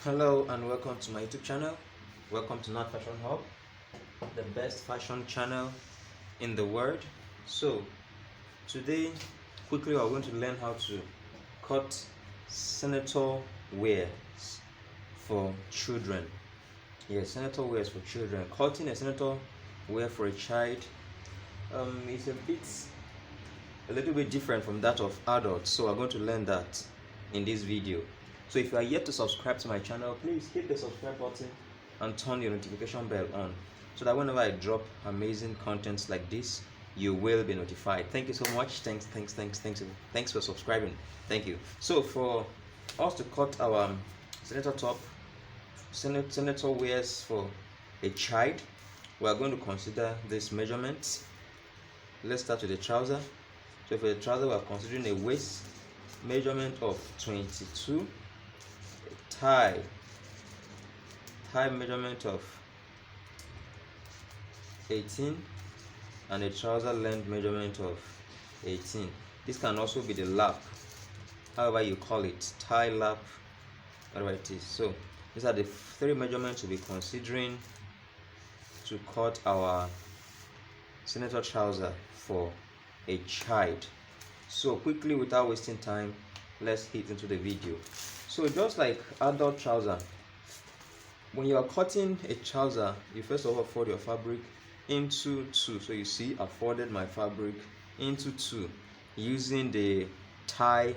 Hello and welcome to my YouTube channel. Welcome to Not Fashion Hub, the best fashion channel in the world. So today quickly we're going to learn how to cut senator wears for children. Yes, senator wears for children. Cutting a senator wear for a child is a little bit different from that of adults, so we're going to learn that in this video. So if you are yet to subscribe to my channel, please hit the subscribe button and turn your notification bell on so that whenever I drop amazing contents like this, you will be notified. Thank you so much. Thanks for subscribing. Thank you. So for us to cut our senator wears for a child, we are going to consider this measurements. Let's start with the trouser. So for the trouser, we are considering a waist measurement of 22, a thigh measurement of 18, and a trouser length measurement of 18. This can also be the lap, however you call it, thigh lap, whatever it is. So these are the three measurements we'll be considering to cut our senator trouser for a child. So quickly, without wasting time, let's hit into the video. So just like adult trouser, when you are cutting a trouser, you first of all fold your fabric into two. So you see I folded my fabric into two using the thigh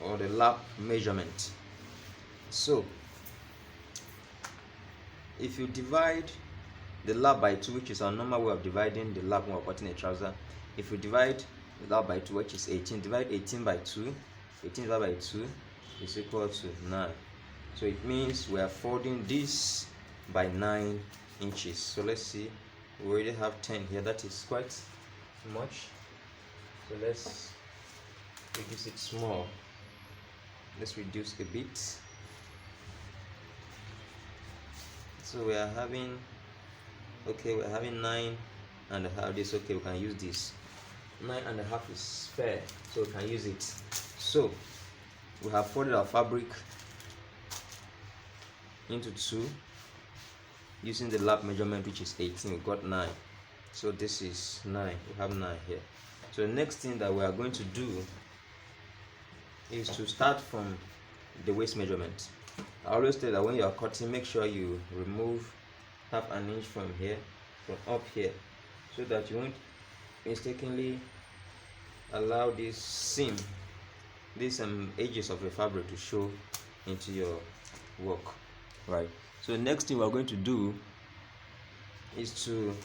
or the lap measurement. So if you divide the lap by 2, which is our normal way of dividing the lap when we're cutting a trouser, if you divide the lap by 2, which is 18, divide 18 by 2, 18 divided by 2 is equal to 9. So it means we are folding this by 9 inches. So let's see, we already have 10 here. That is quite much. So let's reduce it small. Let's reduce a bit. So we are having, okay, we're having 9 and a half. This, okay, we can use this. 9 and a half is fair, so we can use it. So we have folded our fabric into 2 using the lap measurement, which is 18. We got 9, so this is 9. We have 9 here. So the next thing that we are going to do is to start from the waist measurement. I always say that when you are cutting, make sure you remove half an inch from here, from up here, so that you won't mistakenly allow this seam, these edges of the fabric to show into your work, right? So the next thing we're going to do is to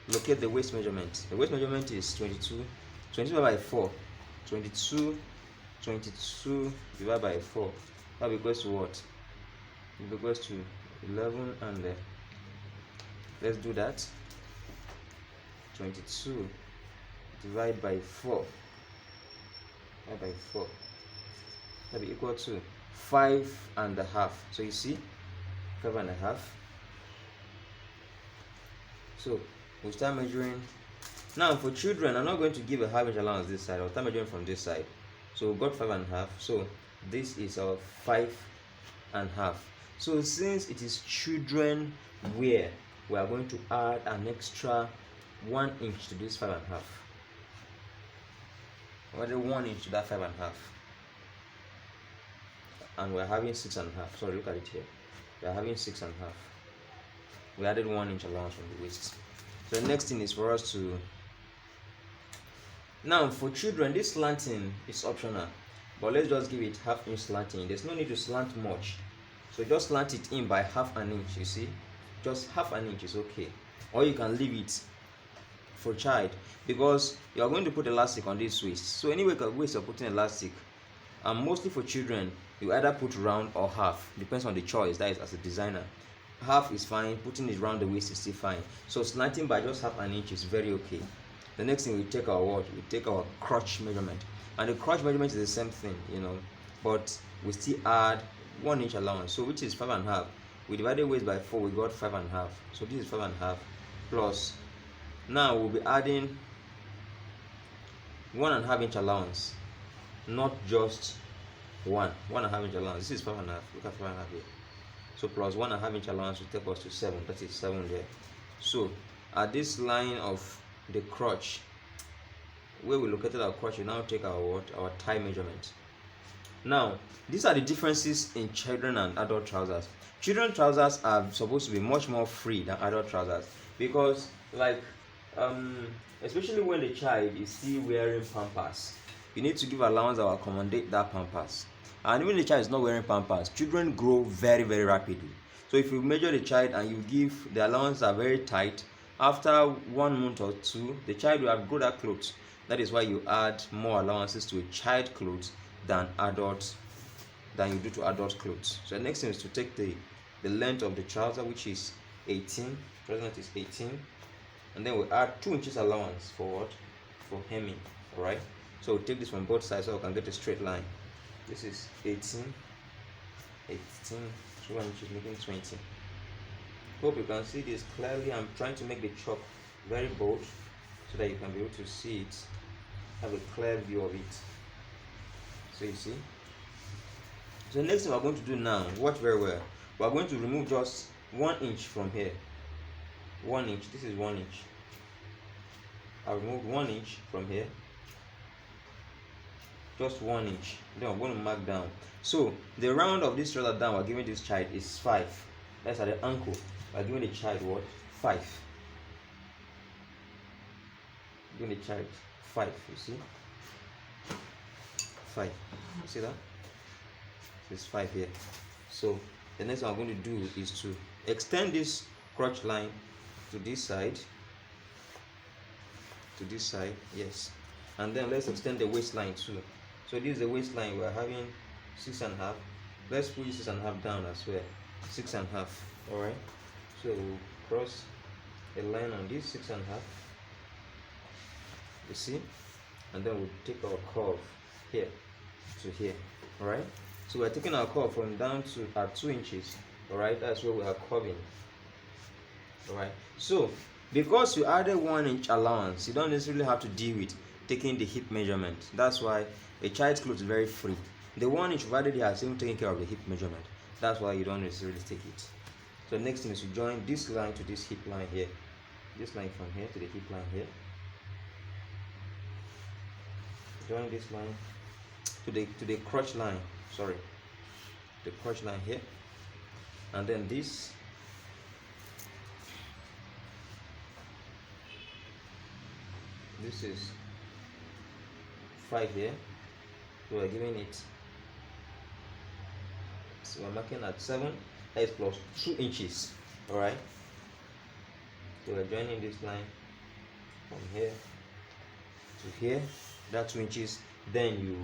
locate the waist measurement. The waist measurement is 22 divided by 4. 22 divided by 4. That equals to what? It equals to 11, and let's do that. 22 divided by 4. By 4. That will be equal to 5.5. So you see, 5.5. So we'll start measuring. Now for children, I'm not going to give a half inch allowance this side. I'll start measuring from this side. So we've got 5.5. So this is our 5.5. So since it is children wear, we are going to add an extra 1 inch to this 5.5. Added 1 inch to that 5.5, and we're having 6.5. Sorry, look at it here. We're having 6.5. We added 1 inch allowance from the waist. So the next thing is for us to, now for children, this slanting is optional, but let's just give it half inch slanting. There's no need to slant much, so just slant it in by half an inch. You see, just half an inch is okay, or you can leave it for child, because you are going to put elastic on this waist. So anyway, waist you're putting elastic, and mostly for children, you either put round or half, depends on the choice. That is, as a designer, half is fine, putting it round the waist is still fine. So slanting by just half an inch is very okay. The next thing, we take our what? We take our crotch measurement, and the crotch measurement is the same thing, but we still add 1 inch allowance, so which is 5.5. We divided waist by 4, we got 5.5. So this is 5.5 plus. Now we'll be adding 1.5 inch allowance, not just 1.5 inch allowance. This is 5.5. Look at 5.5 here. So plus 1.5 inch allowance will take us to 7. That is 7 there. So at this line of the crotch, where we located our crotch, we now take our thigh measurement. Now, these are the differences in children and adult trousers. Children trousers are supposed to be much more free than adult trousers, because like especially when the child is still wearing pampers, you need to give allowance that will accommodate that pampers. And when the child is not wearing pampers, children grow very, very rapidly. So if you measure the child and you give the allowance are very tight, after 1 month or 2, the child will have grown that clothes. That is why you add more allowances to a child clothes than you do to adult clothes. So the next thing is to take the length of the trouser, which is 18. Present is 18, and then we add 2 inches allowance for what? For hemming. All right. So we take this from both sides so we can get a straight line. This is 18, 2 inches making 20. Hope you can see this clearly. I'm trying to make the chalk very bold so that you can be able to see it, have a clear view of it. So you see. So the next thing we're going to do now, watch very well. We're going to remove just 1 inch from here. 1 inch. This is 1 inch. I'll remove 1 inch from here. Just 1 inch. Then I'm going to mark down. So the round of this trouser down we're giving this child is 5. That's at the ankle. We're giving the child what? 5. Giving the child 5. You see? 5. You see that? It's 5 here. So the next one I'm going to do is to extend this crotch line to this side. To this side, yes. And then let's extend the waistline too. So this is the waistline. We're having 6.5. Let's push 6.5 down as well. 6.5. Alright. So we'll cross a line on this 6.5. You see? And then we'll take our curve here to here. Alright. So we're taking our curve from down to at 2 inches. Alright, that's where we are curving. Alright. So because you added 1 inch allowance, you don't necessarily have to deal with taking the hip measurement. That's why a child's clothes is very free. The 1 inch provided here has even taken care of the hip measurement. That's why you don't necessarily take it. So next thing is to join this line to this hip line here. This line from here to the hip line here. Join this line to the crotch line. Sorry, the crotch line here, and then this is 5 here, so we're giving it, so we're marking at 7. That is plus 2 inches. All right, so we're joining this line from here to here. That's 2 inches. Then you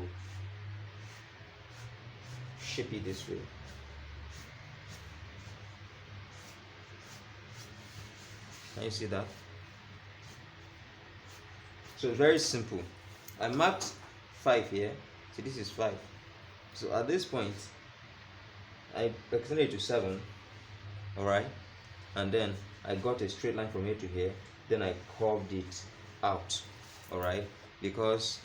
shape it this way. Can you see that? So it's very simple. I marked 5 here. See, this is 5. So at this point, I extended it to 7. Alright, and then I got a straight line from here to here. Then I curved it out. Alright, because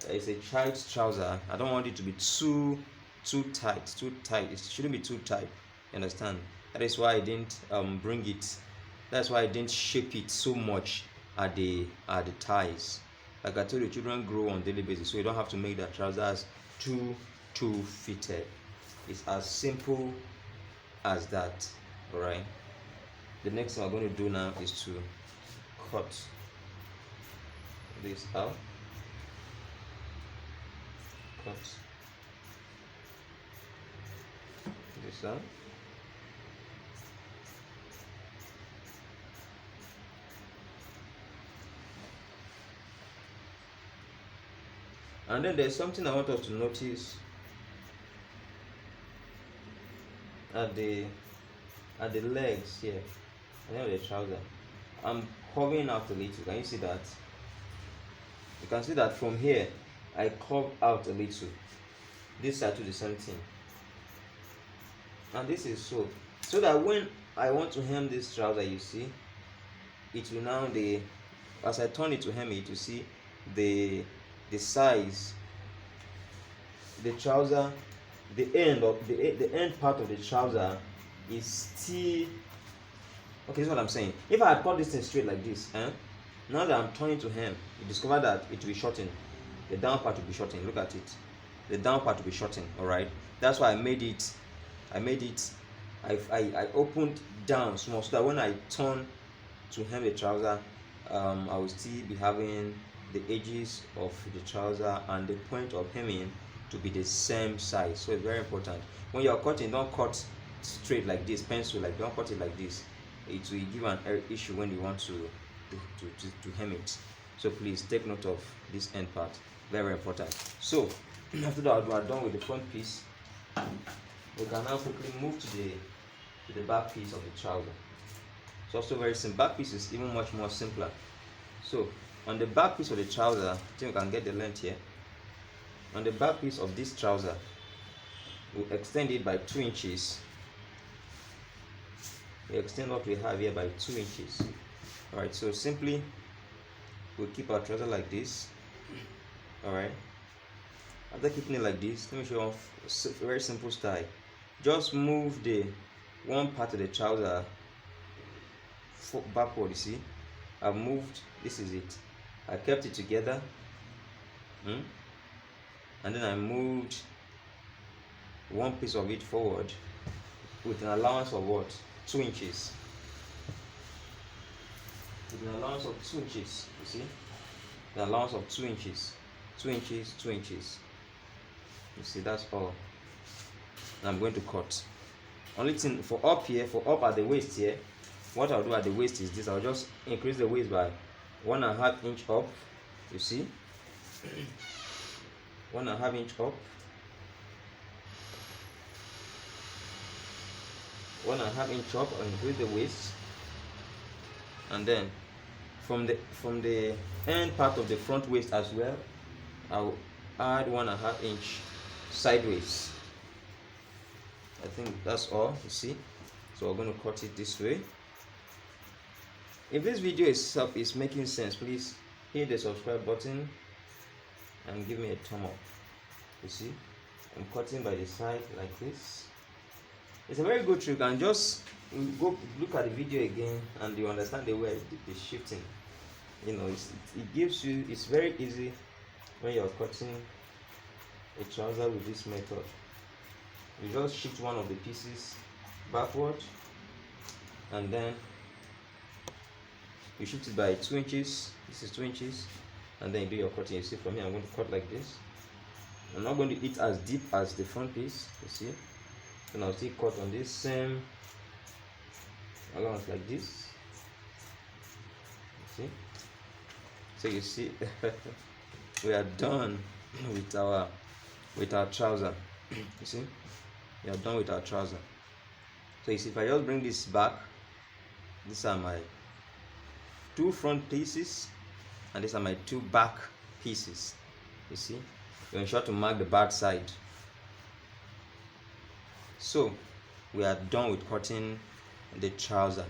it's a child's trouser. I don't want it to be too tight. It shouldn't be too tight. You understand? That is why I didn't bring it. That's why I didn't shape it so much at the thighs. Like I told you, children grow on a daily basis, so you don't have to make the trousers too fitted. It's as simple as that. All right. The next thing I'm going to do now is to cut this out. Cut this out. And then there's something I want us to notice at the legs here, and then the trouser. I'm curving out a little. Can you see that? You can see that from here I curve out a little. This side to the same thing. And this is so that when I want to hem this trouser, you see, it will now as I turn it to hem it, you see the size the trouser, the end part of the trouser is still okay. This is what I'm saying. If I had cut this thing straight like this, now that I'm turning to hem, you discover that it will be shortened. The down part will be shortened. Look at it. The down part will be shortened. All right. That's why I made it. I opened down small so that when I turn to hem the trouser, I will still be having the edges of the trouser and the point of hemming to be the same size. So it's very important. When you're cutting, don't cut straight like this, pencil, like don't cut it like this. It will give an issue when you want to hem it. So please take note of this end part. Very important. So after that we are done with the front piece, we can now quickly move to the back piece of the trouser. It's also very simple. Back piece is even much more simpler. So on the back piece of the trouser, I think we can get the length here. On the back piece of this trouser, we extend it by 2 inches. We extend what we have here by 2 inches. Alright, so simply we'll keep our trouser like this. Alright, after keeping it like this, let me show you a very simple style. Just move the one part of the trouser backward. You see, I've moved, this is it. I kept it together, and then I moved one piece of it forward with an allowance of what? 2 inches. With an allowance of 2 inches, you see? An allowance of 2 inches. 2 inches, 2 inches. You see, that's all. And I'm going to cut. Only thing for up here, for up at the waist here, what I'll do at the waist is this. I'll just increase the waist by 1.5 inch up. You see? 1.5 inch up. 1.5 inch up, and increase the waist. And then from the end part of the front waist as well, I'll add 1.5 inch sideways. I think that's all, you see. So we're going to cut it this way. If this video is making sense, please hit the subscribe button and give me a thumb up. You see, I'm cutting by the side like this. It's a very good trick, and just go look at the video again and you understand the way the shifting. You know, it gives you, it's very easy when you're cutting a trouser with this method. You just shift one of the pieces backward, and then you shift it by 2 inches. This is 2 inches, and then you do your cutting. You see, from here I'm going to cut like this. I'm not going to eat as deep as the front piece, you see. And I'll still cut on this same allowance like this. You see. So you see, we are done with our trouser. You see, we are done with our trouser. So you see, if I just bring this back, these are my 2 front pieces, and these are my 2 back pieces. You see, you ensure to mark the back side. So we are done with cutting the trouser.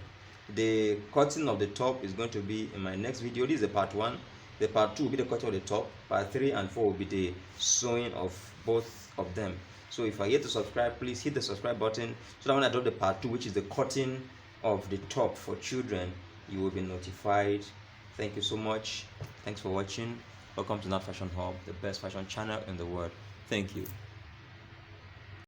The cutting of the top is going to be in my next video. This is the part 1. The part 2 will be the cutting of the top. Part 3 and 4 will be the sewing of both of them. So if you are yet to subscribe, please hit the subscribe button so that when I drop the part 2, which is the cutting of the top for children, you will be notified. Thank you so much. Thanks for watching. Welcome to Not Fashion Hub, the best fashion channel in the world. Thank you.